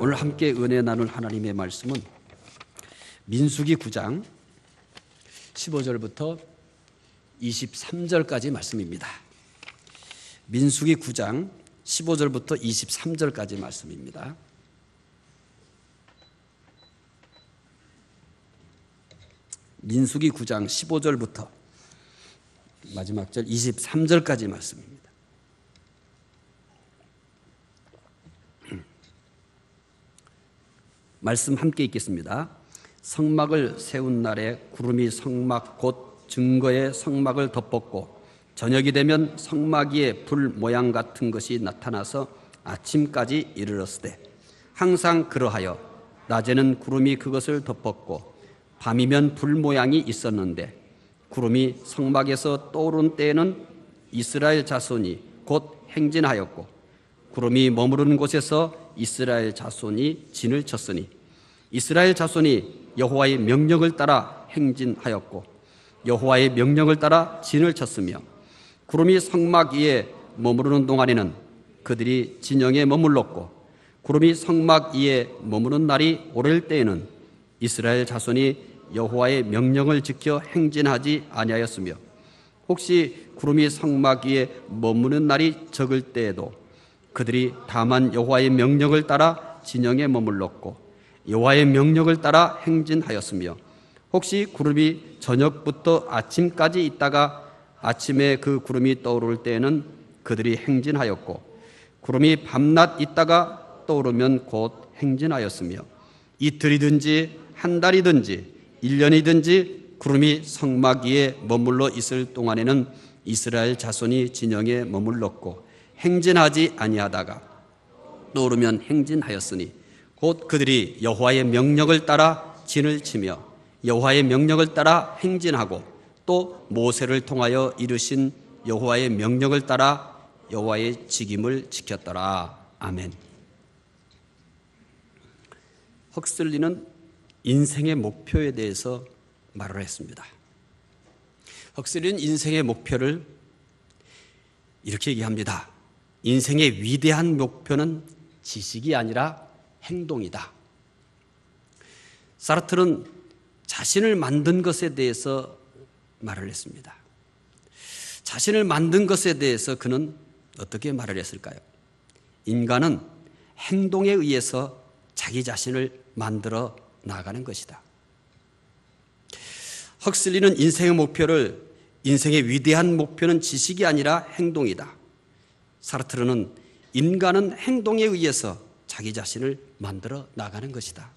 오늘 함께 은혜 나눌 하나님의 말씀은 민수기 9장 15절부터 23절까지 말씀입니다. 민수기 9장 15절부터 23절까지 말씀입니다. 민수기 9장 15절부터 마지막 절 23절까지 말씀입니다. 말씀 함께 읽겠습니다. 성막을 세운 날에 구름이 성막 곧 증거의 성막을 덮었고 저녁이 되면 성막 위에 불 모양 같은 것이 나타나서 아침까지 이르렀으되 항상 그러하여 낮에는 구름이 그것을 덮었고 밤이면 불 모양이 있었는데 구름이 성막에서 떠오른 때에는 이스라엘 자손이 곧 행진하였고 구름이 머무르는 곳에서 이스라엘 자손이 진을 쳤으니 이스라엘 자손이 여호와의 명령을 따라 행진하였고 여호와의 명령을 따라 진을 쳤으며 구름이 성막 위에 머무르는 동안에는 그들이 진영에 머물렀고 구름이 성막 위에 머무는 날이 오를 때에는 이스라엘 자손이 여호와의 명령을 지켜 행진하지 아니하였으며 혹시 구름이 성막 위에 머무는 날이 적을 때에도 그들이 다만 여호와의 명령을 따라 진영에 머물렀고 여호와의 명령을 따라 행진하였으며 혹시 구름이 저녁부터 아침까지 있다가 아침에 그 구름이 떠오를 때에는 그들이 행진하였고 구름이 밤낮 있다가 떠오르면 곧 행진하였으며 이틀이든지 한 달이든지 1년이든지 구름이 성막 위에 머물러 있을 동안에는 이스라엘 자손이 진영에 머물렀고 행진하지 아니하다가 떠오르면 행진하였으니 곧 그들이 여호와의 명령을 따라 진을 치며 여호와의 명령을 따라 행진하고 또 모세를 통하여 이르신 여호와의 명령을 따라 여호와의 직임을 지켰더라. 아멘. 헉슬리는 인생의 목표에 대해서 말을 했습니다. 헉슬리는 인생의 목표를 이렇게 얘기합니다. 인생의 위대한 목표는 지식이 아니라 행동이다. 사르트르는 자신을 만든 것에 대해서 말을 했습니다. 자신을 만든 것에 대해서 그는 어떻게 말을 했을까요? 인간은 행동에 의해서 자기 자신을 만들어 나가는 것이다. 헉슬리는 인생의 위대한 목표는 지식이 아니라 행동이다. 사르트르는 인간은 행동에 의해서 자기 자신을 만들어 나가는 것이다.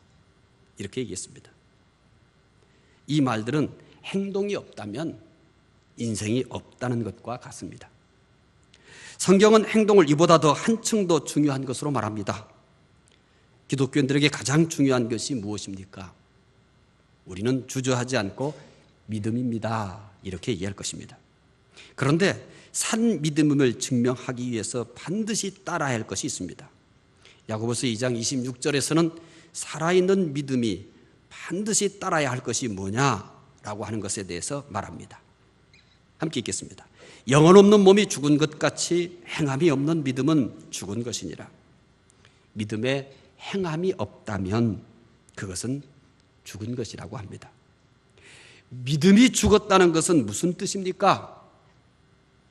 이렇게 얘기했습니다. 이 말들은 행동이 없다면 인생이 없다는 것과 같습니다. 성경은 행동을 이보다 더 한층 더 중요한 것으로 말합니다. 기독교인들에게 가장 중요한 것이 무엇입니까? 우리는 주저하지 않고 믿음입니다. 이렇게 얘기할 것입니다. 그런데 산 믿음을 증명하기 위해서 반드시 따라야 할 것이 있습니다. 야고보서 2장 26절에서는 살아있는 믿음이 반드시 따라야 할 것이 뭐냐라고 하는 것에 대해서 말합니다. 함께 읽겠습니다. 영혼 없는 몸이 죽은 것 같이 행함이 없는 믿음은 죽은 것이니라. 믿음에 행함이 없다면 그것은 죽은 것이라고 합니다. 믿음이 죽었다는 것은 무슨 뜻입니까?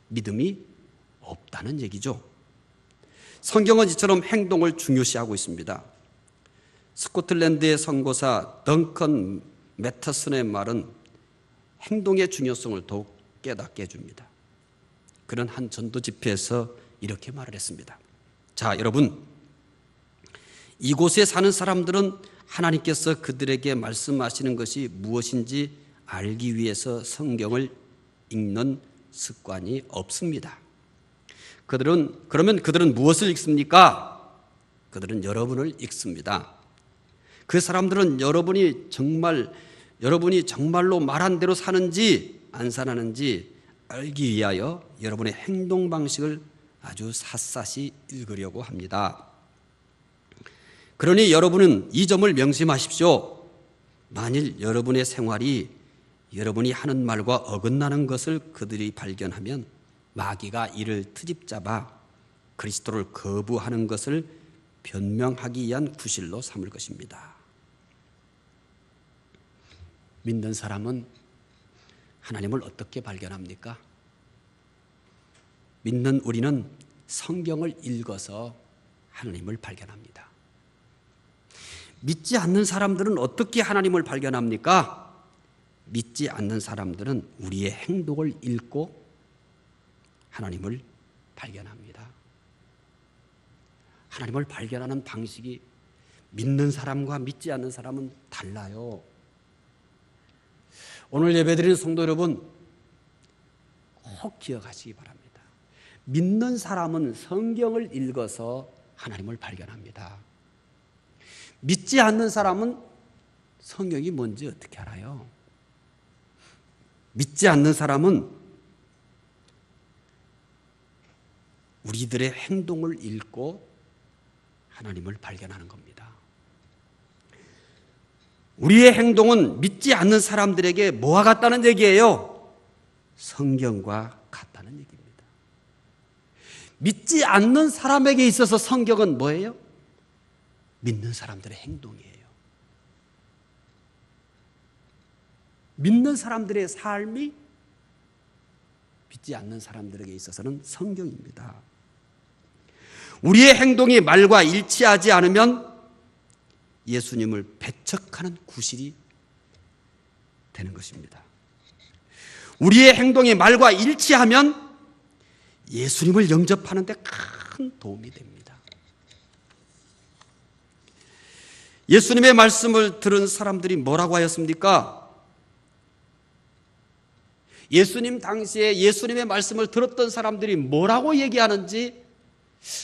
믿음이 없다는 얘기죠. 성경은 이처럼 행동을 중요시하고 있습니다. 스코틀랜드의 선교사 덩컨 매터슨의 말은 행동의 중요성을 더욱 깨닫게 해줍니다. 그는 한 전도 집회에서 이렇게 말을 했습니다. 자, 여러분, 이곳에 사는 사람들은 하나님께서 그들에게 말씀하시는 것이 무엇인지 알기 위해서 성경을 읽는 습관이 없습니다. 그러면 그들은 무엇을 읽습니까? 그들은 여러분을 읽습니다. 그 사람들은 여러분이 정말로 말한 대로 사는지 안 사는지 알기 위하여 여러분의 행동 방식을 아주 샅샅이 읽으려고 합니다. 그러니 여러분은 이 점을 명심하십시오. 만일 여러분의 생활이 여러분이 하는 말과 어긋나는 것을 그들이 발견하면 마귀가 이를 트집잡아 그리스도를 거부하는 것을 변명하기 위한 구실로 삼을 것입니다. 믿는 사람은 하나님을 어떻게 발견합니까? 믿는 우리는 성경을 읽어서 하나님을 발견합니다. 믿지 않는 사람들은 어떻게 하나님을 발견합니까? 믿지 않는 사람들은 우리의 행동을 읽고 하나님을 발견합니다. 하나님을 발견하는 방식이 믿는 사람과 믿지 않는 사람은 달라요. 오늘 예배드리는 성도 여러분, 꼭 기억하시기 바랍니다. 믿는 사람은 성경을 읽어서 하나님을 발견합니다. 믿지 않는 사람은 성경이 뭔지 어떻게 알아요? 믿지 않는 사람은 우리들의 행동을 읽고 하나님을 발견하는 겁니다. 우리의 행동은 믿지 않는 사람들에게 뭐와 같다는 얘기예요? 성경과 같다는 얘기입니다. 믿지 않는 사람에게 있어서 성경은 뭐예요? 믿는 사람들의 행동이에요. 믿는 사람들의 삶이 믿지 않는 사람들에게 있어서는 성경입니다. 우리의 행동이 말과 일치하지 않으면 예수님을 배척하는 구실이 되는 것입니다. 우리의 행동이 말과 일치하면 예수님을 영접하는 데 큰 도움이 됩니다. 예수님의 말씀을 들은 사람들이 뭐라고 하였습니까? 예수님 당시에 예수님의 말씀을 들었던 사람들이 뭐라고 얘기하는지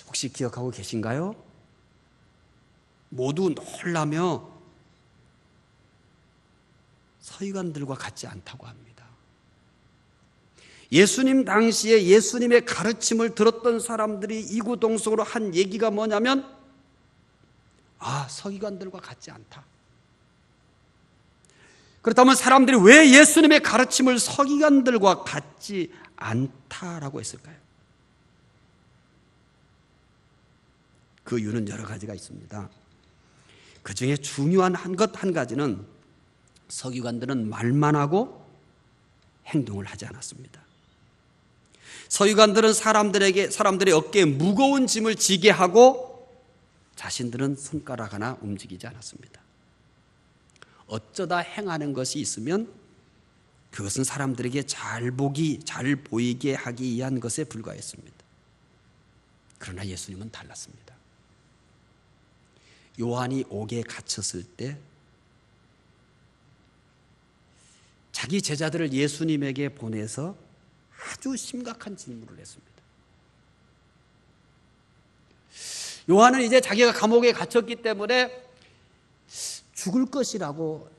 혹시 기억하고 계신가요? 모두 놀라며 서기관들과 같지 않다고 합니다. 예수님 당시에 예수님의 가르침을 들었던 사람들이 이구동성으로 한 얘기가 뭐냐면, 서기관들과 같지 않다. 그렇다면 사람들이 왜 예수님의 가르침을 서기관들과 같지 않다라고 했을까요? 그 이유는 여러 가지가 있습니다. 그 중에 중요한 한 가지는 서기관들은 말만 하고 행동을 하지 않았습니다. 서기관들은 사람들의 어깨에 무거운 짐을 지게 하고 자신들은 손가락 하나 움직이지 않았습니다. 어쩌다 행하는 것이 있으면 그것은 사람들에게 잘 보이게 하기 위한 것에 불과했습니다. 그러나 예수님은 달랐습니다. 요한이 옥에 갇혔을 때 자기 제자들을 예수님에게 보내서 아주 심각한 질문을 했습니다. 요한은 이제 자기가 감옥에 갇혔기 때문에 죽을 것이라고,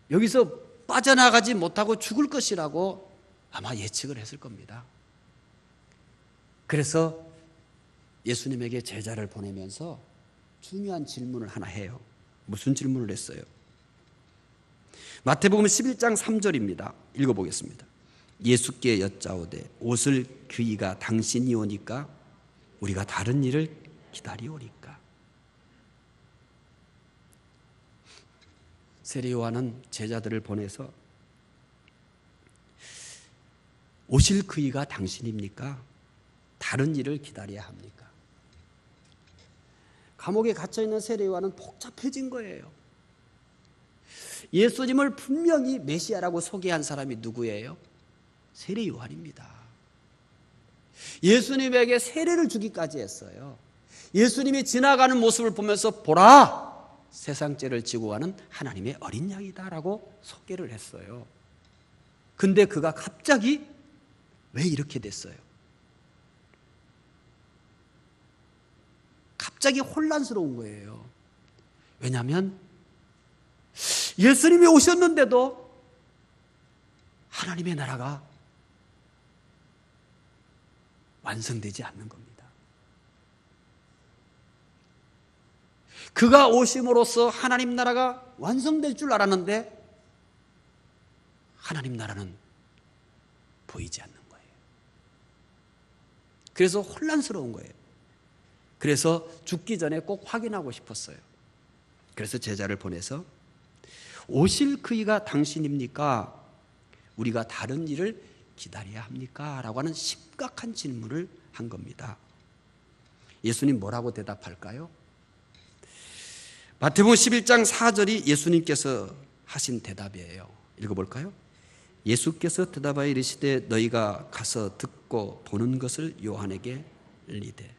여기서 빠져나가지 못하고 죽을 것이라고 아마 예측을 했을 겁니다. 그래서 예수님에게 제자를 보내면서 중요한 질문을 하나 해요. 무슨 질문을 했어요? 마태복음 11장 3절입니다. 읽어보겠습니다. 예수께 여짜오되 옷을 그이가 당신이 오니까 우리가 다른 일을 기다리오리까? 세례 요한은 제자들을 보내서 오실 그이가 당신입니까? 다른 일을 기다려야 합니까? 감옥에 갇혀있는 세례 요한은 복잡해진 거예요. 예수님을 분명히 메시아라고 소개한 사람이 누구예요? 세례 요한입니다. 예수님에게 세례를 주기까지 했어요. 예수님이 지나가는 모습을 보면서 보라! 세상 죄를 지고 가는 하나님의 어린 양이다라고 소개를 했어요. 근데 그가 갑자기 왜 이렇게 됐어요? 갑자기 혼란스러운 거예요. 왜냐하면 예수님이 오셨는데도 하나님의 나라가 완성되지 않는 겁니다. 그가 오심으로써 하나님 나라가 완성될 줄 알았는데 하나님 나라는 보이지 않는 거예요. 그래서 혼란스러운 거예요. 그래서 죽기 전에 꼭 확인하고 싶었어요. 그래서 제자를 보내서 오실 그이가 당신입니까? 우리가 다른 일을 기다려야 합니까? 라고 하는 심각한 질문을 한 겁니다. 예수님 뭐라고 대답할까요? 마태복음 11장 4절이 예수님께서 하신 대답이에요. 읽어볼까요? 예수께서 대답하여 이르시되 너희가 가서 듣고 보는 것을 요한에게 알리되.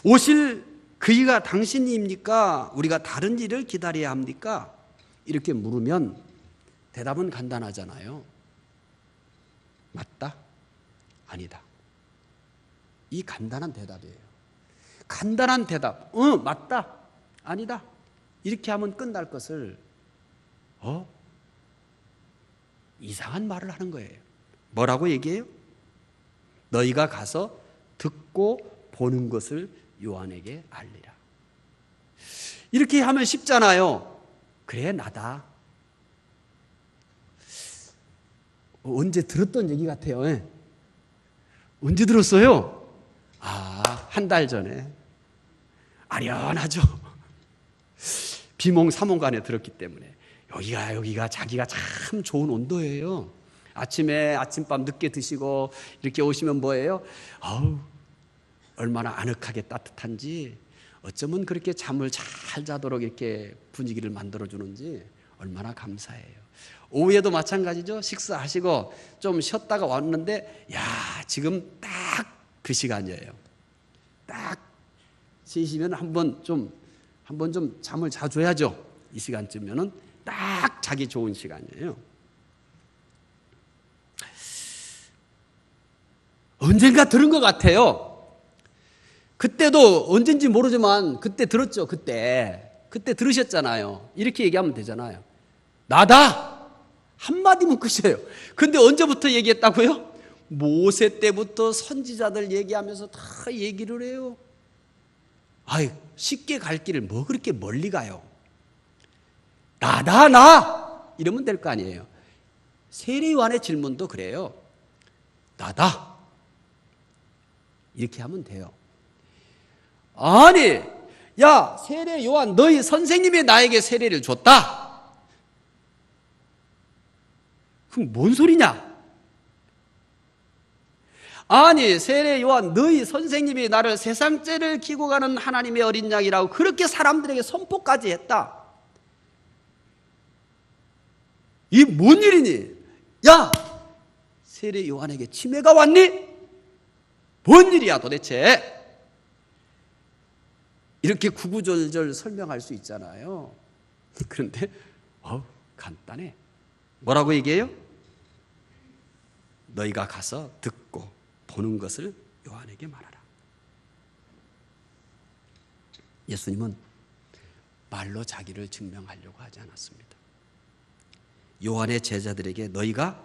오실 그이가 당신입니까? 우리가 다른 일을 기다려야 합니까? 이렇게 물으면 대답은 간단하잖아요. 맞다? 아니다. 이 간단한 대답이에요. 간단한 대답. 맞다. 아니다. 이렇게 하면 끝날 것을 이상한 말을 하는 거예요. 뭐라고 얘기해요? 너희가 가서 듣고 보는 것을 요한에게 알리라. 이렇게 하면 쉽잖아요. 그래, 나다. 언제 들었던 얘기 같아요. 언제 들었어요? 한 달 전에. 아련하죠. 비몽사몽간에 들었기 때문에. 여기가 자기가 참 좋은 온도예요. 아침에 아침밥 늦게 드시고 이렇게 오시면 뭐예요? 얼마나 아늑하게 따뜻한지, 어쩌면 그렇게 잠을 잘 자도록 이렇게 분위기를 만들어주는지 얼마나 감사해요. 오후에도 마찬가지죠. 식사하시고 좀 쉬었다가 왔는데 지금 딱 그 시간이에요. 딱 쉬시면 한번 좀 잠을 자줘야죠. 이 시간쯤면은 딱 자기 좋은 시간이에요. 언젠가 들은 것 같아요. 그때도 언젠지 모르지만 그때 들었죠. 그때 들으셨잖아요. 이렇게 얘기하면 되잖아요. 나다! 한마디면 끝이에요. 근데 언제부터 얘기했다고요? 모세 때부터 선지자들 얘기하면서 다 얘기를 해요. 쉽게 갈 길을 뭐 그렇게 멀리 가요? 나다, 나! 이러면 될 거 아니에요. 세례요한의 질문도 그래요. 나다. 이렇게 하면 돼요. 아니, 세례요한, 너희 선생님이 나에게 세례를 줬다. 그럼 뭔 소리냐? 아니, 세례요한, 너희 선생님이 나를 세상죄를 기고 가는 하나님의 어린 양이라고 그렇게 사람들에게 선포까지 했다. 이 뭔 일이니? 세례요한에게 치매가 왔니? 뭔 일이야 도대체? 이렇게 구구절절 설명할 수 있잖아요. 그런데 간단해. 뭐라고 얘기해요? 너희가 가서 듣고 보는 것을 요한에게 말하라. 예수님은 말로 자기를 증명하려고 하지 않았습니다. 요한의 제자들에게 너희가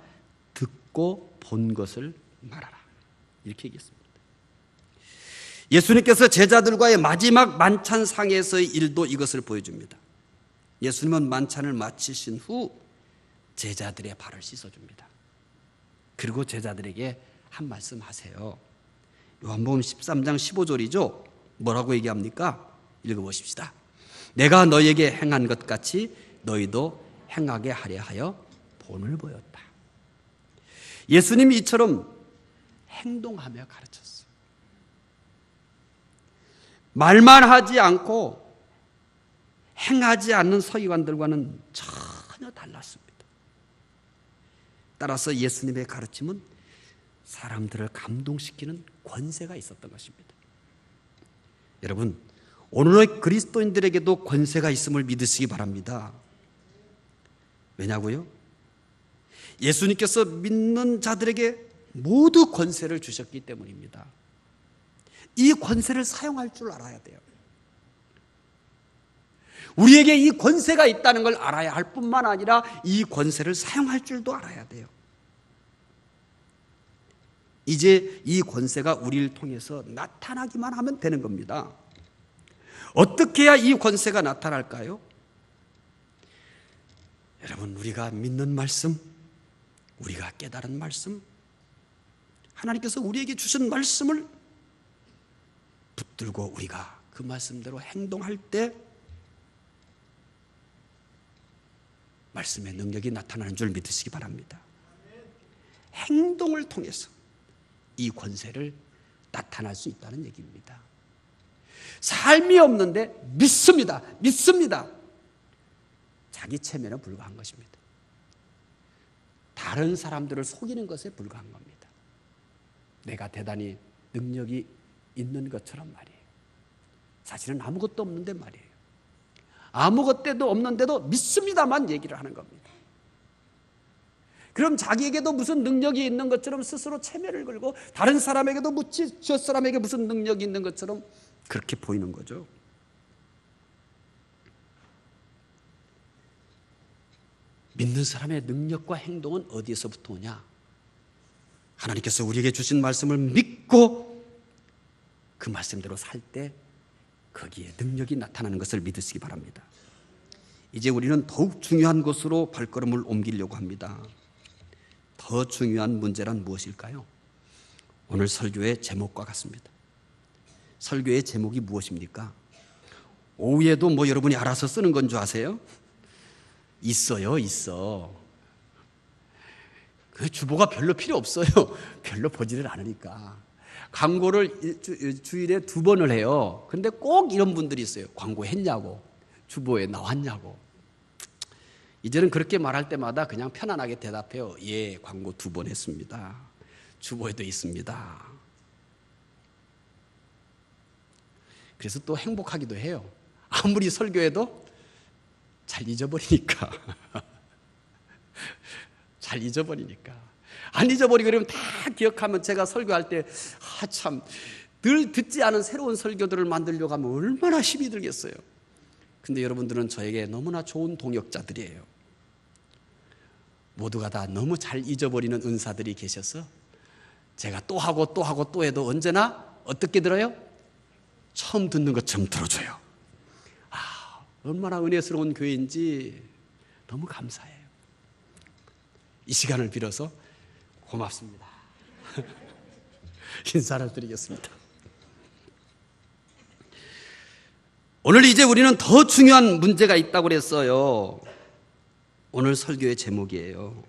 듣고 본 것을 말하라. 이렇게 얘기했습니다. 예수님께서 제자들과의 마지막 만찬상에서의 일도 이것을 보여줍니다. 예수님은 만찬을 마치신 후 제자들의 발을 씻어줍니다. 그리고 제자들에게 한 말씀 하세요. 요한복음 13장 15절이죠. 뭐라고 얘기합니까? 읽어보십시다. 내가 너희에게 행한 것 같이 너희도 행하게 하려 하여 본을 보였다. 예수님이 이처럼 행동하며 가르쳤어요. 말만 하지 않고 행하지 않는 서기관들과는 전혀 달랐습니다. 따라서 예수님의 가르침은 사람들을 감동시키는 권세가 있었던 것입니다. 여러분, 오늘의 그리스도인들에게도 권세가 있음을 믿으시기 바랍니다. 왜냐고요? 예수님께서 믿는 자들에게 모두 권세를 주셨기 때문입니다. 이 권세를 사용할 줄 알아야 돼요. 우리에게 이 권세가 있다는 걸 알아야 할 뿐만 아니라 이 권세를 사용할 줄도 알아야 돼요. 이제 이 권세가 우리를 통해서 나타나기만 하면 되는 겁니다. 어떻게 해야 이 권세가 나타날까요? 여러분, 우리가 믿는 말씀, 우리가 깨달은 말씀, 하나님께서 우리에게 주신 말씀을 붙들고 우리가 그 말씀대로 행동할 때 말씀의 능력이 나타나는 줄 믿으시기 바랍니다. 행동을 통해서 이 권세를 나타날 수 있다는 얘기입니다. 삶이 없는데 믿습니다. 자기 체면에 불과한 것입니다. 다른 사람들을 속이는 것에 불과한 겁니다. 내가 대단히 능력이 있는 것처럼 말이에요. 사실은 아무것도 없는데 말이에요. 아무것도 없는데도 믿습니다만 얘기를 하는 겁니다. 그럼 자기에게도 무슨 능력이 있는 것처럼 스스로 체면을 걸고 다른 사람에게도 묻지 저 사람에게 무슨 능력이 있는 것처럼 그렇게 보이는 거죠. 믿는 사람의 능력과 행동은 어디에서부터 오냐? 하나님께서 우리에게 주신 말씀을 믿고 그 말씀대로 살 때 거기에 능력이 나타나는 것을 믿으시기 바랍니다. 이제 우리는 더욱 중요한 곳으로 발걸음을 옮기려고 합니다. 더 중요한 문제란 무엇일까요? 오늘 설교의 제목과 같습니다. 설교의 제목이 무엇입니까? 오후에도 뭐 여러분이 알아서 쓰는 건 줄 아세요? 있어. 그 주보가 별로 필요 없어요. 별로 보지를 않으니까. 광고를 주일에 2번을 해요. 근데 꼭 이런 분들이 있어요. 광고했냐고, 주보에 나왔냐고. 이제는 그렇게 말할 때마다 그냥 편안하게 대답해요. 예, 광고 2번 했습니다. 주보에도 있습니다. 그래서 또 행복하기도 해요. 아무리 설교해도 잘 잊어버리니까. 잘 잊어버리니까. 안 잊어버리고 그러면 다 기억하면 제가 설교할 때 참 늘 듣지 않은 새로운 설교들을 만들려고 하면 얼마나 힘이 들겠어요. 근데 여러분들은 저에게 너무나 좋은 동역자들이에요. 모두가 다 너무 잘 잊어버리는 은사들이 계셔서 제가 또 하고 또 해도 언제나 어떻게 들어요? 처음 듣는 것처럼 들어줘요. 얼마나 은혜스러운 교회인지 너무 감사해요. 이 시간을 빌어서 고맙습니다. 인사를 드리겠습니다. 오늘 이제 우리는 더 중요한 문제가 있다고 그랬어요. 오늘 설교의 제목이에요.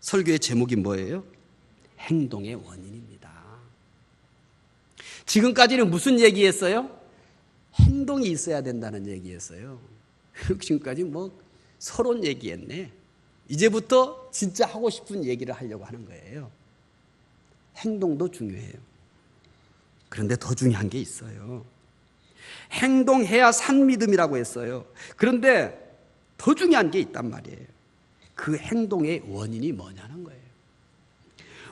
설교의 제목이 뭐예요? 행동의 원인입니다. 지금까지는 무슨 얘기했어요? 행동이 있어야 된다는 얘기였어요. 지금까지 뭐 서론 얘기했네. 이제부터 진짜 하고 싶은 얘기를 하려고 하는 거예요. 행동도 중요해요. 그런데 더 중요한 게 있어요. 행동해야 산 믿음이라고 했어요. 그런데 더 중요한 게 있단 말이에요. 그 행동의 원인이 뭐냐는 거예요.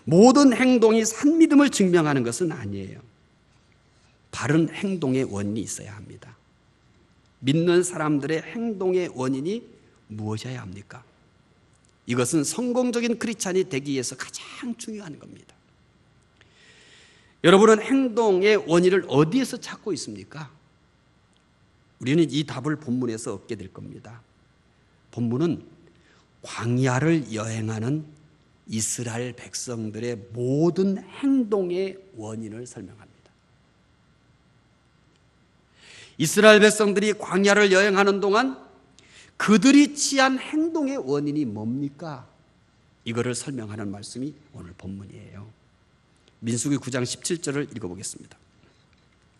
모든 행동이 산 믿음을 증명하는 것은 아니에요. 바른 행동의 원인이 있어야 합니다. 믿는 사람들의 행동의 원인이 무엇이어야 합니까? 이것은 성공적인 크리스찬이 되기 위해서 가장 중요한 겁니다. 여러분은 행동의 원인을 어디에서 찾고 있습니까? 우리는 이 답을 본문에서 얻게 될 겁니다. 본문은 광야를 여행하는 이스라엘 백성들의 모든 행동의 원인을 설명합니다. 이스라엘 백성들이 광야를 여행하는 동안 그들이 취한 행동의 원인이 뭡니까? 이거를 설명하는 말씀이 오늘 본문이에요. 민수기 9장 17절을 읽어보겠습니다.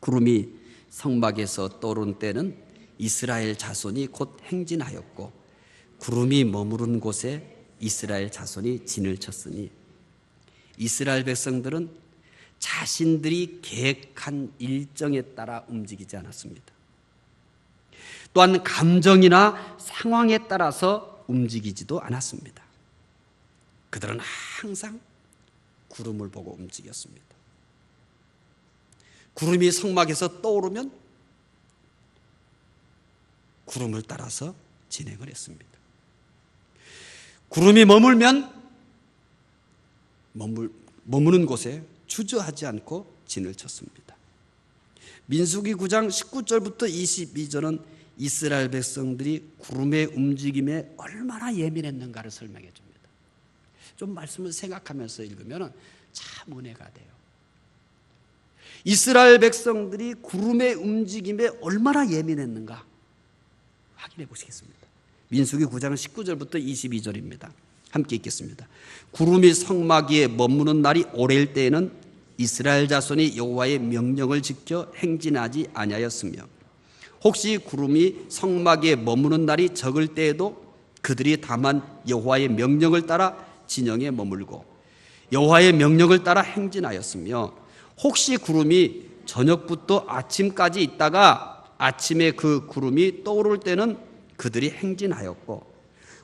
구름이 성막에서 떠오른 때는 이스라엘 자손이 곧 행진하였고 구름이 머무른 곳에 이스라엘 자손이 진을 쳤으니 이스라엘 백성들은 자신들이 계획한 일정에 따라 움직이지 않았습니다. 또한 감정이나 상황에 따라서 움직이지도 않았습니다. 그들은 항상 구름을 보고 움직였습니다. 구름이 성막에서 떠오르면 구름을 따라서 진행을 했습니다. 구름이 머무는 곳에 주저하지 않고 진을 쳤습니다. 민수기 9장 19절부터 22절은 이스라엘 백성들이 구름의 움직임에 얼마나 예민했는가를 설명해 줍니다. 좀 말씀을 생각하면서 읽으면 참 은혜가 돼요. 이스라엘 백성들이 구름의 움직임에 얼마나 예민했는가 확인해 보시겠습니다. 민수기 9장 19절부터 22절입니다. 함께 읽겠습니다. 구름이 성막 위에 머무는 날이 오래일 때에는 이스라엘 자손이 여호와의 명령을 지켜 행진하지 아니하였으며 혹시 구름이 성막 위에 머무는 날이 적을 때에도 그들이 다만 여호와의 명령을 따라 진영에 머물고 여호와의 명령을 따라 행진하였으며 혹시 구름이 저녁부터 아침까지 있다가 아침에 그 구름이 떠오를 때는 그들이 행진하였고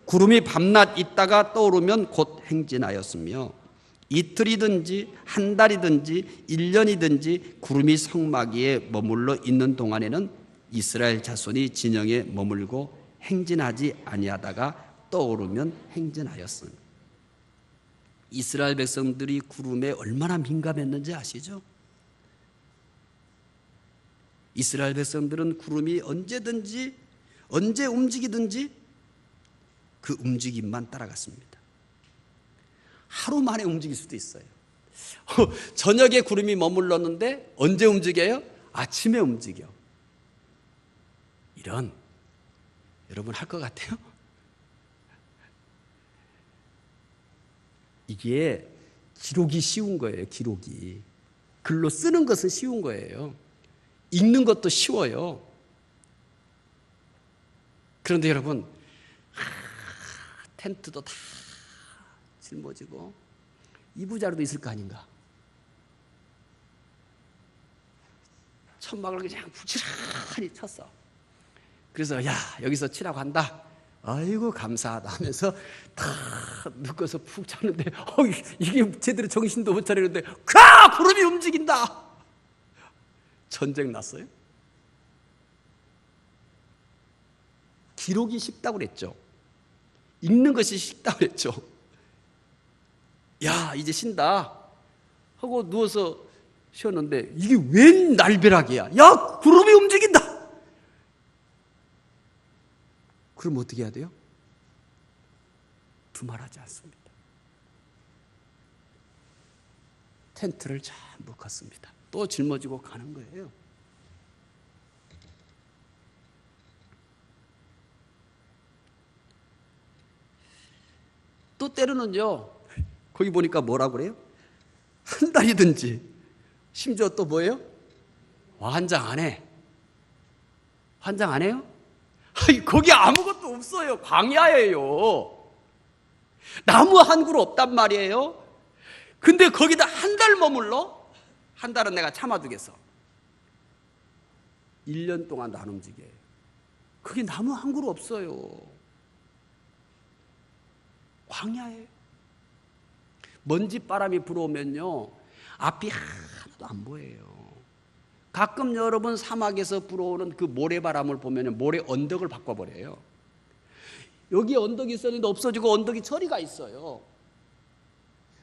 구름이 밤낮 있다가 떠오르면 곧 행진하였으며 이틀이든지 한 달이든지 1년이든지 구름이 성막 위에 머물러 있는 동안에는 이스라엘 자손이 진영에 머물고 행진하지 아니하다가 떠오르면 행진하였으니 이스라엘 백성들이 구름에 얼마나 민감했는지 아시죠? 이스라엘 백성들은 구름이 언제든지 언제 움직이든지 그 움직임만 따라갔습니다. 하루 만에 움직일 수도 있어요. 저녁에 구름이 머물렀는데 언제 움직여요? 아침에 움직여. 이런 여러분 할 것 같아요? 이게 기록이 쉬운 거예요. 기록이 글로 쓰는 것은 쉬운 거예요. 읽는 것도 쉬워요. 그런데 여러분 텐트도 다 짊어지고 이부자리도 있을 거 아닌가. 천막을 그냥 부지런히 쳤어. 그래서 야 여기서 치라고 한다. 아이고 감사하다 하면서 다 눕고서 푹 잤는데 이게 제대로 정신도 못 차리는데 구름이 움직인다. 전쟁 났어요. 기록이 쉽다고 그랬죠. 읽는 것이 쉽다고 그랬죠. 야 이제 쉰다 하고 누워서 쉬었는데 이게 웬 날벼락이야. 야 구름이 움직인다. 그럼 어떻게 해야 돼요? 두말하지 않습니다. 텐트를 전부 걷습니다. 또 짊어지고 가는 거예요. 또 때로는요 거기 보니까 뭐라고 그래요? 한 달이든지 심지어 또 뭐예요? 환장 안 해. 환장 안 해요? 거기 아무것도 없어요. 광야예요. 나무 한 그루 없단 말이에요. 근데 거기다 한 달 머물러? 한 달은 내가 참아두겠어. 1년 동안도 안 움직여요. 거기 나무 한 그루 없어요. 광야예요. 먼지 바람이 불어오면요 앞이 하나도 안 보여요. 가끔 여러분 사막에서 불어오는 그 모래바람을 보면 모래 언덕을 바꿔버려요. 여기 언덕이 있었는데 없어지고 언덕이 저리가 있어요.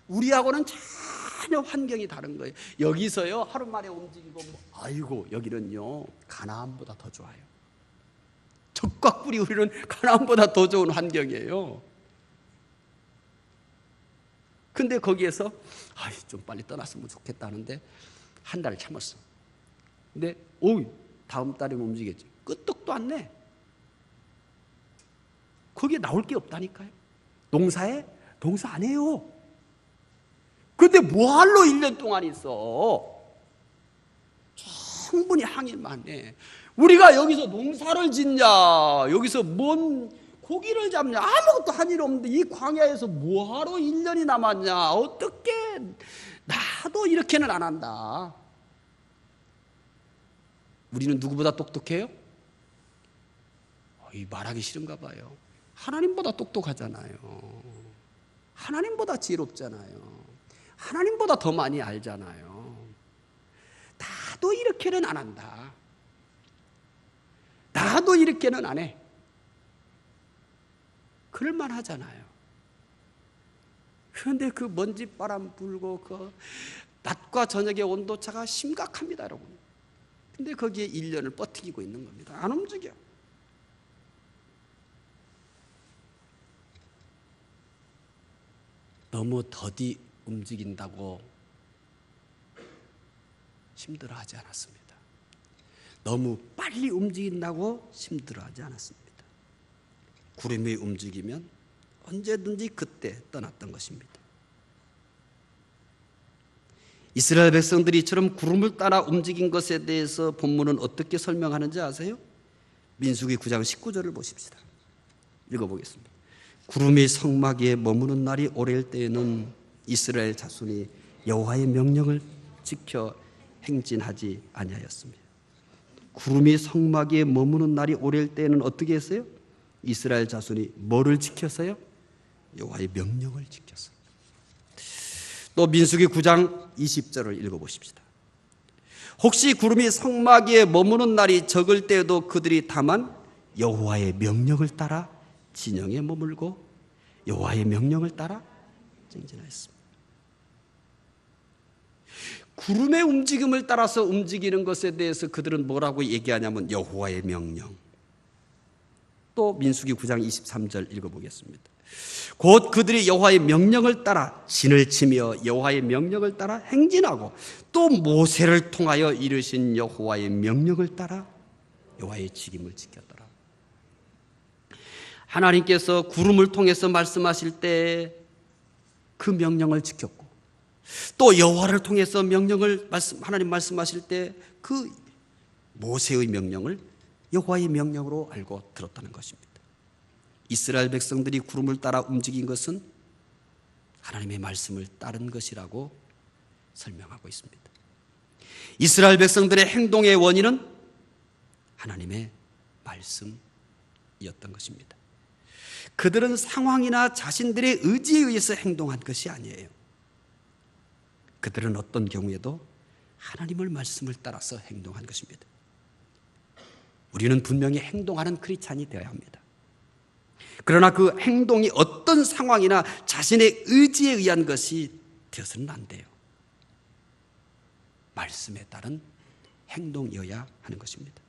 우리하고는 전혀 환경이 다른 거예요. 여기서요 하루 만에 움직이고 아이고 여기는요 가나안보다 더 좋아요. 적과 꿀이 우리는 가나안보다 더 좋은 환경이에요. 근데 거기에서 좀 빨리 떠났으면 좋겠다는데 한 달을 참았어. 근데 다음 달에 움직였지. 끄떡도 안 내. 거기에 나올 게 없다니까요. 농사해? 농사 안 해요. 근데 뭐할로 1년 동안 있어? 충분히 항일만 해. 우리가 여기서 농사를 짓냐, 여기서 뭔 고기를 잡냐, 아무것도 한 일 없는데 이 광야에서 뭐하러 1년이 남았냐. 어떻게 나도 이렇게는 안 한다. 우리는 누구보다 똑똑해요? 말하기 싫은가 봐요. 하나님보다 똑똑하잖아요. 하나님보다 지혜롭잖아요. 하나님보다 더 많이 알잖아요. 나도 이렇게는 안 한다. 나도 이렇게는 안 해. 그럴만 하잖아요. 그런데 그 먼지바람 불고 그 낮과 저녁의 온도차가 심각합니다, 여러분. 근데 거기에 1년을 버티고 있는 겁니다. 안 움직여. 너무 더디 움직인다고 힘들어하지 않았습니다. 너무 빨리 움직인다고 힘들어하지 않았습니다. 구름이 움직이면 언제든지 그때 떠났던 것입니다. 이스라엘 백성들이 이처럼 구름을 따라 움직인 것에 대해서 본문은 어떻게 설명하는지 아세요? 민수기 9장 19절을 보십시다. 읽어보겠습니다. 구름이 성막 위에 머무는 날이 오래일 때에는 이스라엘 자손이 여호와의 명령을 지켜 행진하지 아니하였습니다. 구름이 성막 위에 머무는 날이 오래일 때에는 어떻게 했어요? 이스라엘 자손이 뭐를 지켰어요? 여호와의 명령을 지켰어요. 또 민수기 9장 20절을 읽어보십시다. 혹시 구름이 성막 위에 머무는 날이 적을 때에도 그들이 다만 여호와의 명령을 따라 진영에 머물고 여호와의 명령을 따라 전진하였습니다. 구름의 움직임을 따라서 움직이는 것에 대해서 그들은 뭐라고 얘기하냐면 여호와의 명령. 또 민수기 9장 23절 읽어보겠습니다. 곧 그들이 여호와의 명령을 따라 진을 치며 여호와의 명령을 따라 행진하고 또 모세를 통하여 이르신 여호와의 명령을 따라 여호와의 직임을 지켰더라. 하나님께서 구름을 통해서 말씀하실 때 그 명령을 지켰고 또 여호와를 통해서 하나님 말씀하실 때 그 모세의 명령을 여호와의 명령으로 알고 들었다는 것입니다. 이스라엘 백성들이 구름을 따라 움직인 것은 하나님의 말씀을 따른 것이라고 설명하고 있습니다. 이스라엘 백성들의 행동의 원인은 하나님의 말씀이었던 것입니다. 그들은 상황이나 자신들의 의지에 의해서 행동한 것이 아니에요. 그들은 어떤 경우에도 하나님의 말씀을 따라서 행동한 것입니다. 우리는 분명히 행동하는 크리스찬이 되어야 합니다. 그러나 그 행동이 어떤 상황이나 자신의 의지에 의한 것이 되어서는 안 돼요. 말씀에 따른 행동이어야 하는 것입니다.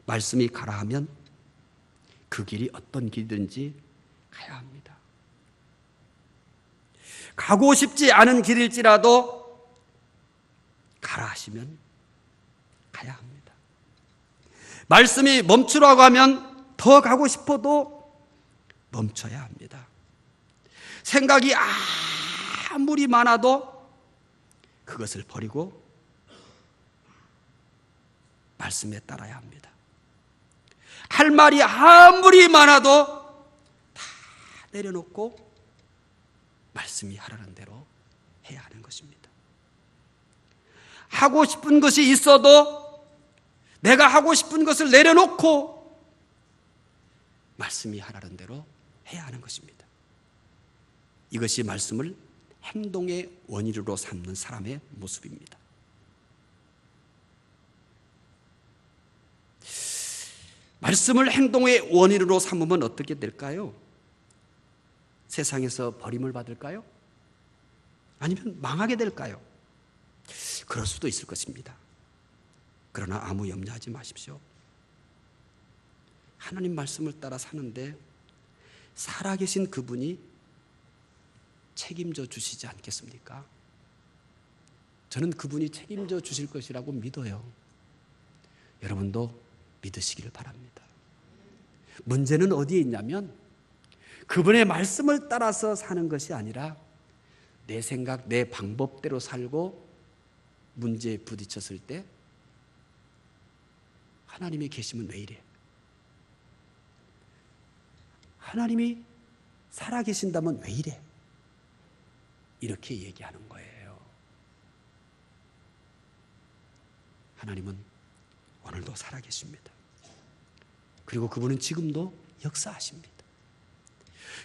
말씀이 가라 하면 그 길이 어떤 길이든지 가야 합니다. 가고 싶지 않은 길일지라도 가라 하시면 가야 합니다. 말씀이 멈추라고 하면 더 가고 싶어도 멈춰야 합니다. 생각이 아무리 많아도 그것을 버리고 말씀에 따라야 합니다. 할 말이 아무리 많아도 다 내려놓고 말씀이 하라는 대로 해야 하는 것입니다. 하고 싶은 것이 있어도 내가 하고 싶은 것을 내려놓고 말씀이 하라는 대로 해야 하는 것입니다. 이것이 말씀을 행동의 원인으로 삼는 사람의 모습입니다. 말씀을 행동의 원인으로 삼으면 어떻게 될까요? 세상에서 버림을 받을까요? 아니면 망하게 될까요? 그럴 수도 있을 것입니다. 그러나 아무 염려하지 마십시오. 하나님 말씀을 따라 사는데 살아계신 그분이 책임져 주시지 않겠습니까? 저는 그분이 책임져 주실 것이라고 믿어요. 여러분도 믿으시기를 바랍니다. 문제는 어디에 있냐면 그분의 말씀을 따라서 사는 것이 아니라 내 생각, 내 방법대로 살고 문제에 부딪혔을 때 하나님이 계시면 왜 이래? 하나님이 살아계신다면 왜 이래? 이렇게 얘기하는 거예요. 하나님은 오늘도 살아계십니다. 그리고 그분은 지금도 역사하십니다.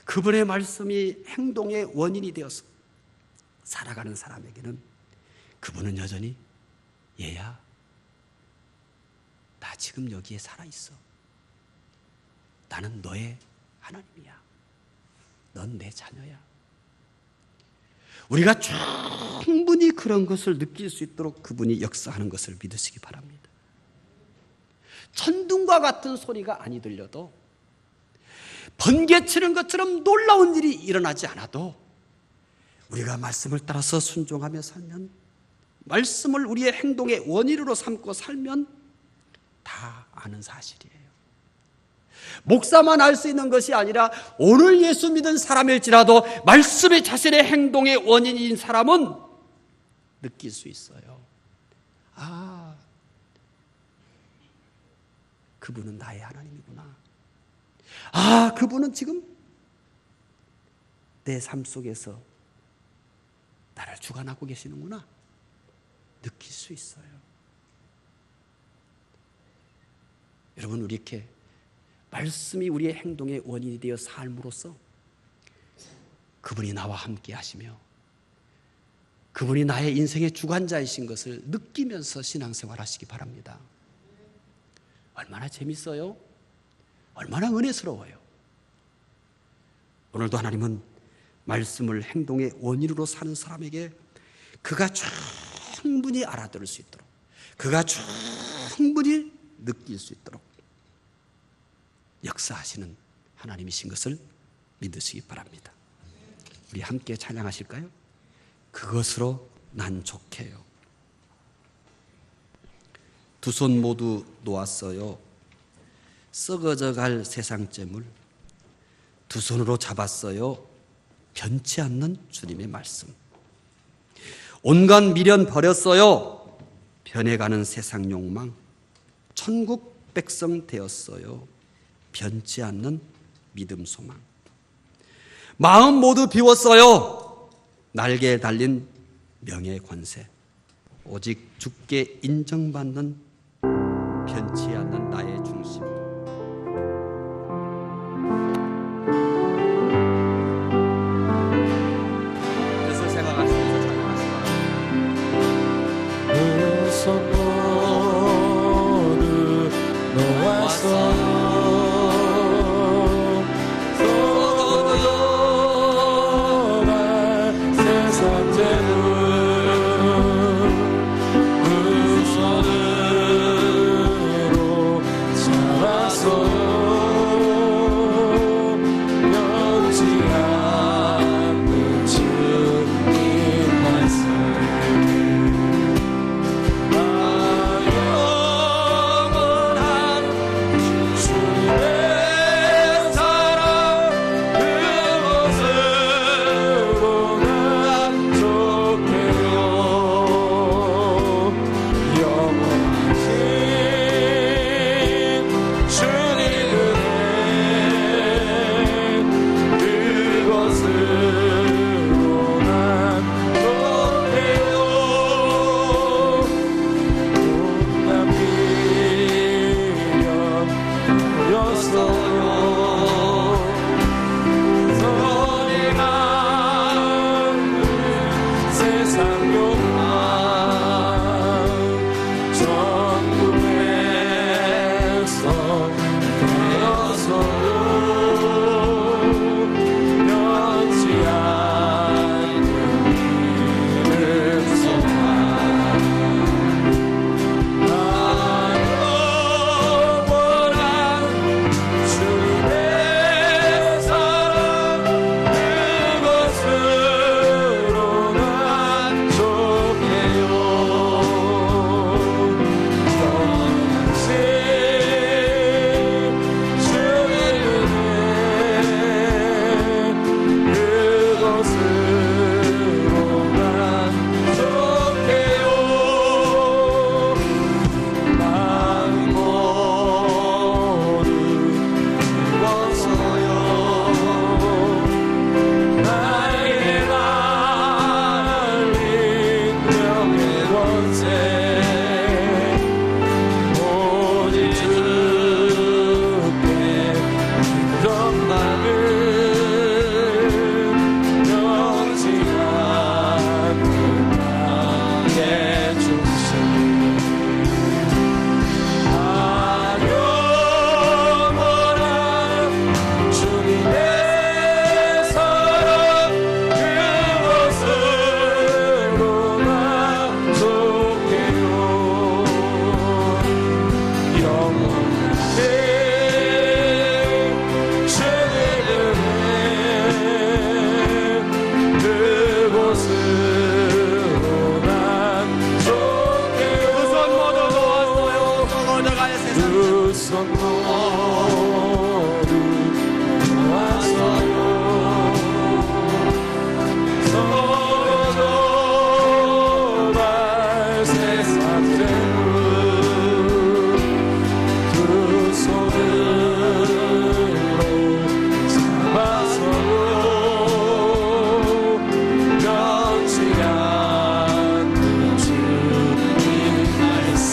그분의 말씀이 행동의 원인이 되어서 살아가는 사람에게는 그분은 여전히 얘야, 나 지금 여기에 살아있어. 나는 너의 하나님이야. 넌 내 자녀야. 우리가 충분히 그런 것을 느낄 수 있도록 그분이 역사하는 것을 믿으시기 바랍니다. 천둥과 같은 소리가 아니 들려도 번개치는 것처럼 놀라운 일이 일어나지 않아도 우리가 말씀을 따라서 순종하며 살면 말씀을 우리의 행동의 원인으로 삼고 살면 다 아는 사실이에요. 목사만 알 수 있는 것이 아니라 오늘 예수 믿은 사람일지라도 말씀이 자신의 행동의 원인인 사람은 느낄 수 있어요. 아, 그분은 나의 하나님이구나. 아, 그분은 지금 내 삶 속에서 나를 주관하고 계시는구나. 느낄 수 있어요. 여러분, 우리 이렇게 말씀이 우리의 행동의 원인이 되어 삶으로써 그분이 나와 함께 하시며 그분이 나의 인생의 주관자이신 것을 느끼면서 신앙생활 하시기 바랍니다. 얼마나 재밌어요? 얼마나 은혜스러워요. 오늘도 하나님은 말씀을 행동의 원인으로 사는 사람에게 그가 충분히 알아들을 수 있도록, 그가 충분히 느낄 수 있도록 역사하시는 하나님이신 것을 믿으시기 바랍니다. 우리 함께 찬양하실까요? 그것으로 난 족해요. 두 손 모두 놓았어요. 썩어져 갈 세상잼을 두 손으로 잡았어요. 변치 않는 주님의 말씀. 온갖 미련 버렸어요. 변해가는 세상 욕망. 천국 백성 되었어요. 변치 않는 믿음 소망. 마음 모두 비웠어요. 날개에 달린 명예 권세. 오직 주께 인정받는 변치 않는 나의 중심. 그것을 생각하시면서 찬양하시기 바랍니다. 그 손 모두 놓았어요. 그 손으로 너를 놓았어요. 서로 세상 때문 두 손으로 잡아서요 변치 않는 주님 말씀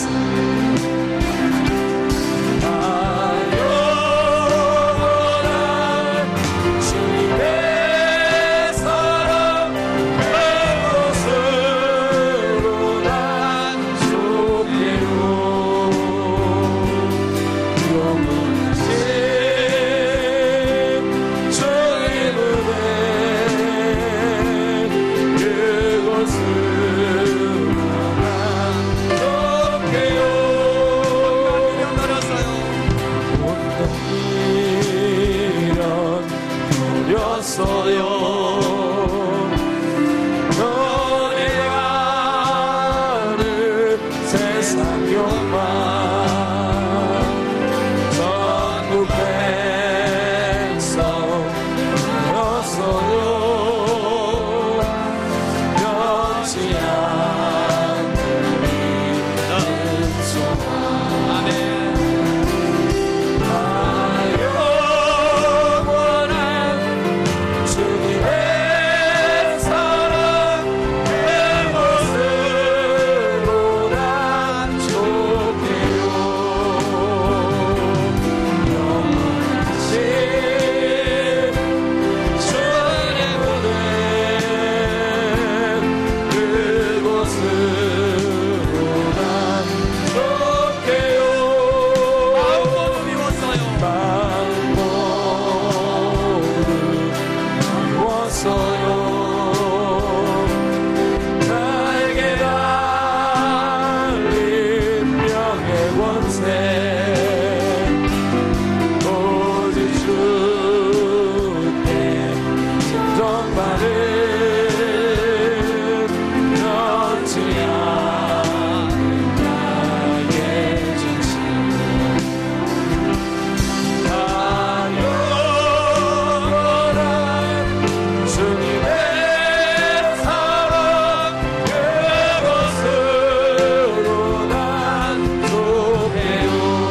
그곳으로 난 속해요.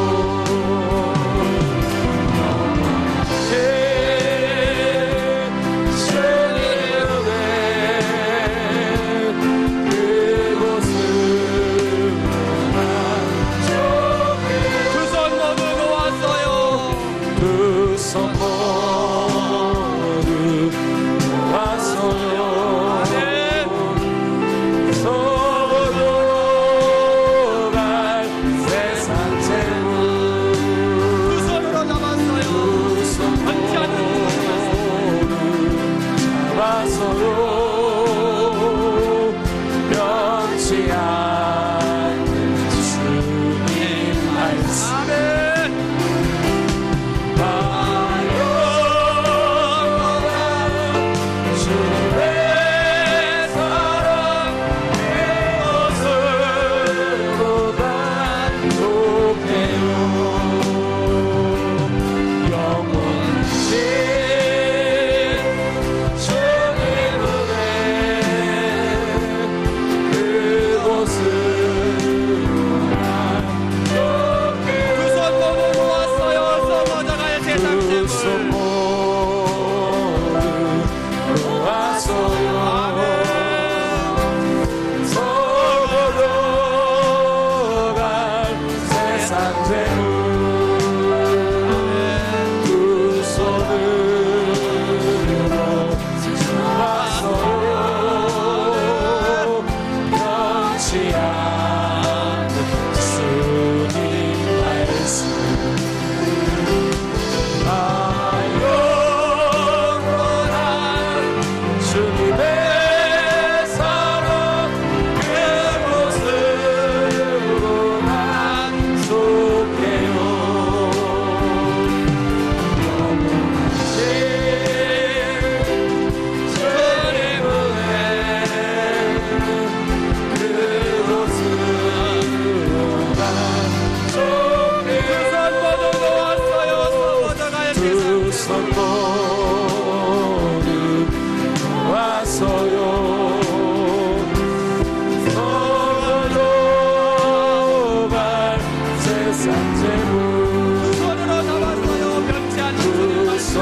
두 손으로 잡았어요. 변치 않는 주님 말씀.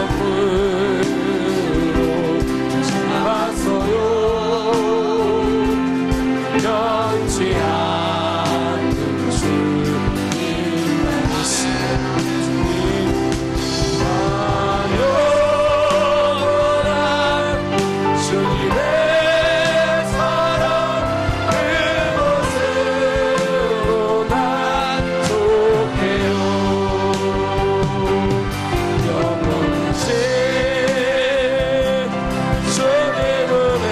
잡았어요. 변치 않는 주님 말씀. 영원한 주님의 사랑 그곳으로 난 속해요. 영원하신 주님의 은혜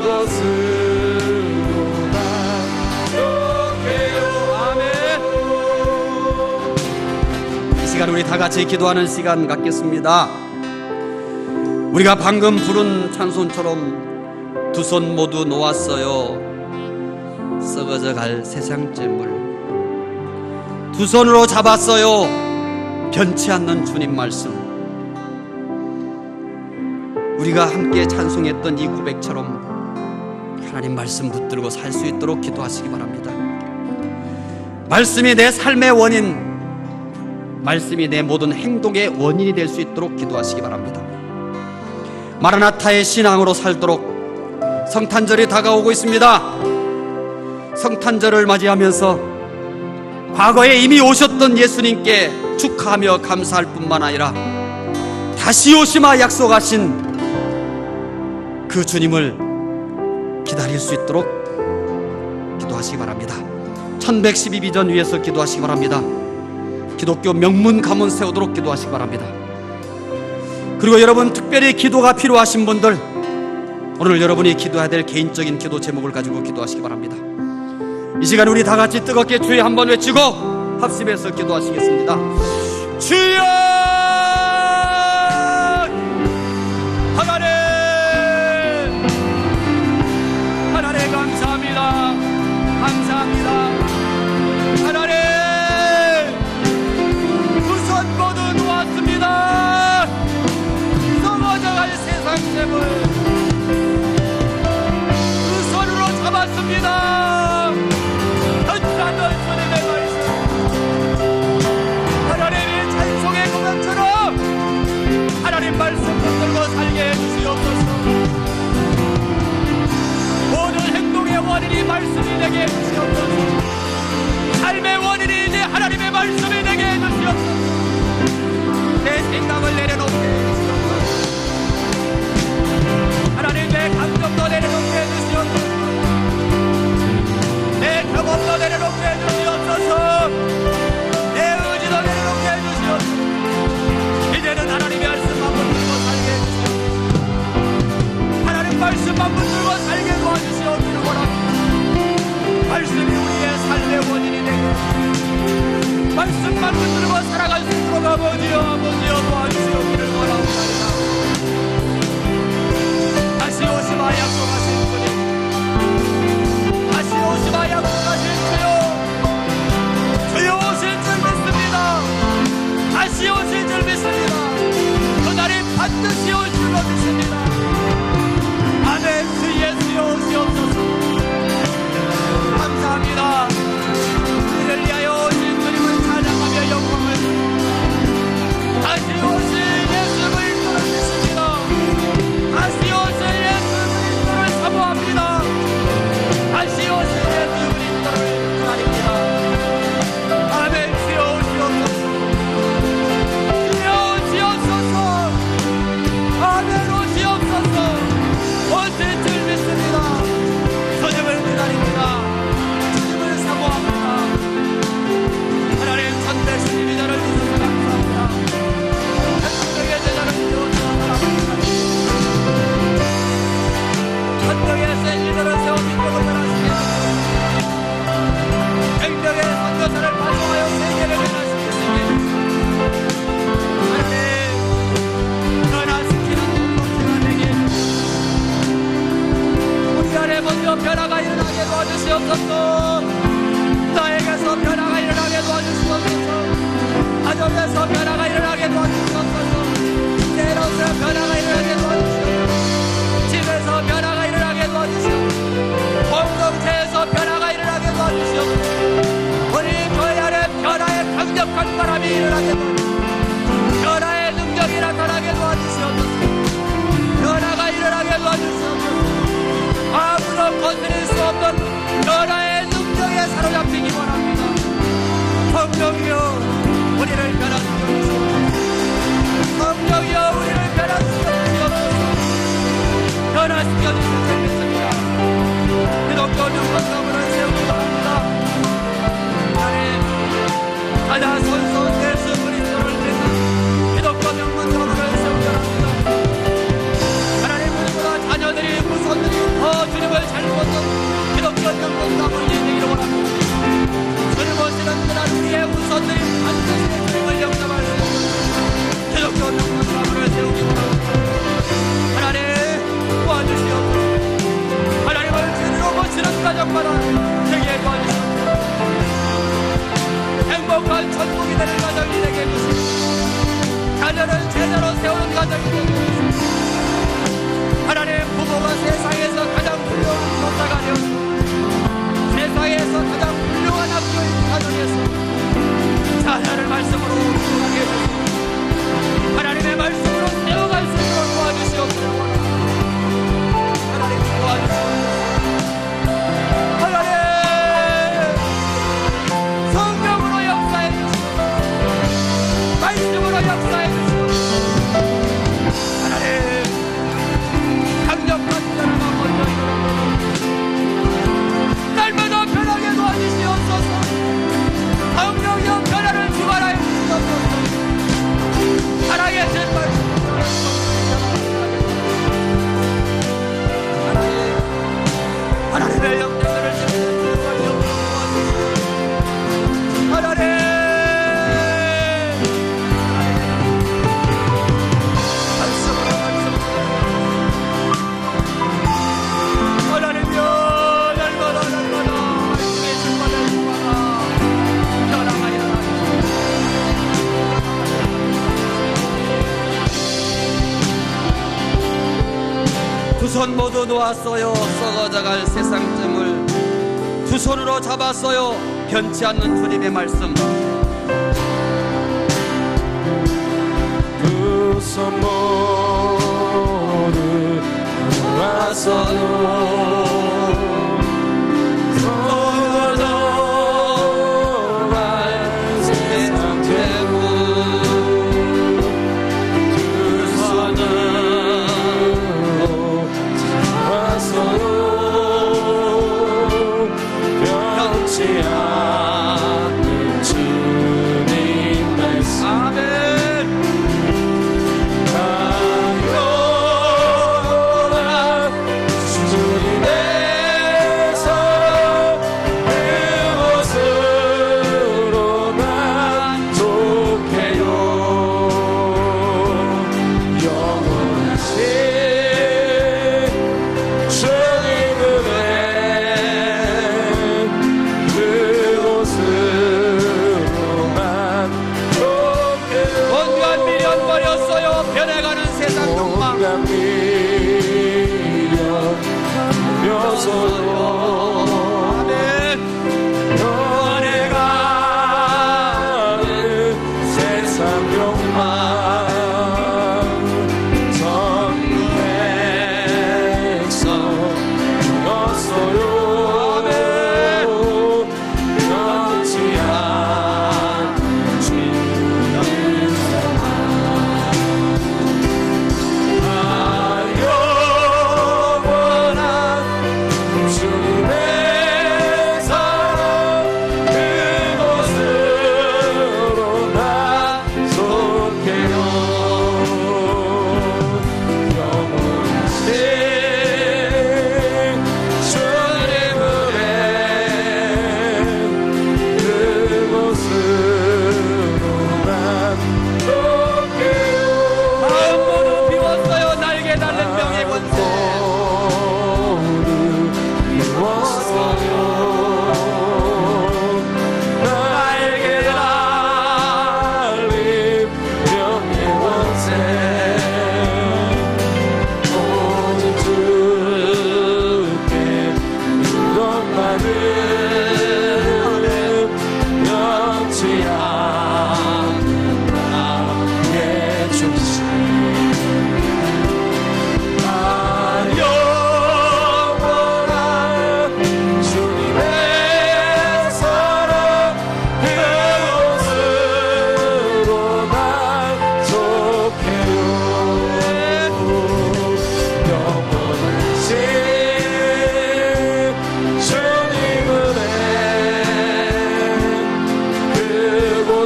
그곳으로 난 속해요. 아멘. 이 시간 우리 다 같이 기도하는 시간 갖겠습니다. 우리가 방금 부른 찬송처럼 두 손 모두 놓았어요. 썩어져 갈 세상잼을 두 손으로 잡았어요. 변치 않는 주님 말씀. 우리가 함께 찬송했던 이 고백처럼 하나님 말씀 붙들고 살 수 있도록 기도하시기 바랍니다. 말씀이 내 삶의 원인, 말씀이 내 모든 행동의 원인이 될 수 있도록 기도하시기 바랍니다. 마라나타의 신앙으로 살도록 성탄절이 다가오고 있습니다. 성탄절을 맞이하면서 과거에 이미 오셨던 예수님께 축하하며 감사할 뿐만 아니라 다시 오시마 약속하신 그 주님을 기다릴 수 있도록 기도하시기 바랍니다. 1112비전 위에서 기도하시기 바랍니다. 기독교 명문 가문 세우도록 기도하시기 바랍니다. 그리고 여러분, 특별히 기도가 필요하신 분들, 오늘 여러분이 기도해야 될 개인적인 기도 제목을 가지고 기도하시기 바랍니다. 이 시간 우리 다 같이 뜨겁게 주여 한번 외치고 합심해서 기도하시겠습니다. 주여! 하나님! 하나님 감사합니다. 감사합니다. 하나님! 두 손 모두 놓았습니다. 썩어져갈 세상됨을 두 손으로 잡았습니다. 변치 않는 주님의 말씀, 하나님의 찬송의 고백 강력한 바람이 일어나게 도와주시옵소서. 변화의 능력이 나타나게 도와주시옵소서. 변화가 일어나게 도와주시옵소서. 아무도 건드릴 수 없는 변화의 능력에 사로잡히기 원합니다. 성령이여 우리를 변화시켜 주시옵소서. 성령이여 우리를 변화시켜 주시옵소서. 변화시켜 주실 줄 믿습니다. 기독교 능력감을 세우기 바랍니다. 하나님 가장 선수온 예수 그리스도를 믿는 기독교 능력감을 세우기 바랍니다. 하나님 우리보다 자녀들이 후손들이 더 주님을 잘 믿는 기독교 능력감을 이루기를 원합니다. 주님 오시는 그날 우리의 후손들이 반드시 주님을 영접할 수 있는 기독교 능력감을 세우기 원합니다. 하나님 도와주시옵소서. 하나님을 주로 모시는 가정마다 되게 도와주시옵소서. 행복한 천국이 되는 가정이 되게 해주시옵소서. 자녀를 제자로 세우는 가정이 되게 해주시옵소서. 하나님 부모가 세상에서 가장 훌륭한 교사가 되었소. 세상에서 가장 훌륭한 학교인 가정에서 자녀를 말씀으로 훌륭하게 해주시옵소서. 하나님의 말씀으로 세워갈 수 있도록 도와주시옵소서. 하나님 도와주시옵소서. 하나님 성령으로 역사해 주시옵소서. 말씀으로 역사해 주시옵소서. 하나님 강력한 변화가 먼저 일어나고 날마다 변하게 도와주시옵소서. 성령이여 변화를 주관하여 주시옵소서. 살아계신 말씀으로 하나님의 영광을 지키는 주님을 영광하옵소서. 하나님 하나님이여 날마다 주의 신발을 주마다 변화가 일어나옵소서. 두 손 모두 놓았어요. 썩어져갈 세상쯤을 두 손으로 잡았어요. 변치 않는 주님의 말씀. 두 손 모두 놓았어요. 주님의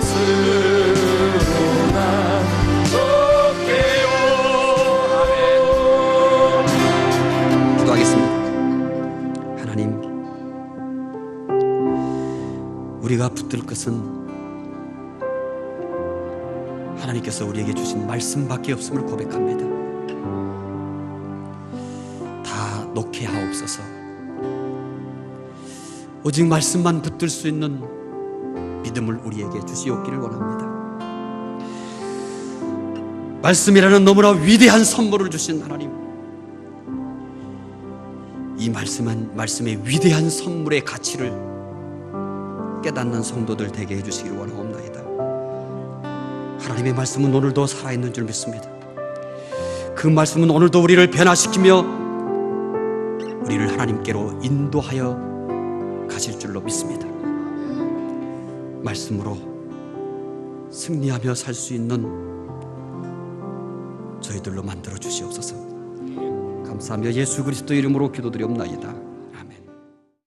것으로 난 속해요. 기도하겠습니다. 하나님, 우리가 붙들 것은 하나님께서 우리에게 주신 말씀밖에 없음을 고백합니다. 다 놓게 하옵소서. 오직 말씀만 붙들 수 있는 믿음을 우리에게 주시옵기를 원합니다. 말씀이라는 너무나 위대한 선물을 주신 하나님, 이 말씀의 위대한 선물의 가치를 깨닫는 성도들 되게 해주시기를 원하옵나이다. 하나님의 말씀은 오늘도 살아있는 줄 믿습니다. 그 말씀은 오늘도 우리를 변화시키며 우리를 하나님께로 인도하여 가실 줄로 믿습니다. 말씀으로 승리하며 살 수 있는 저희들로 만들어 주시옵소서. 감사하며 예수 그리스도 이름으로 기도드리옵나이다.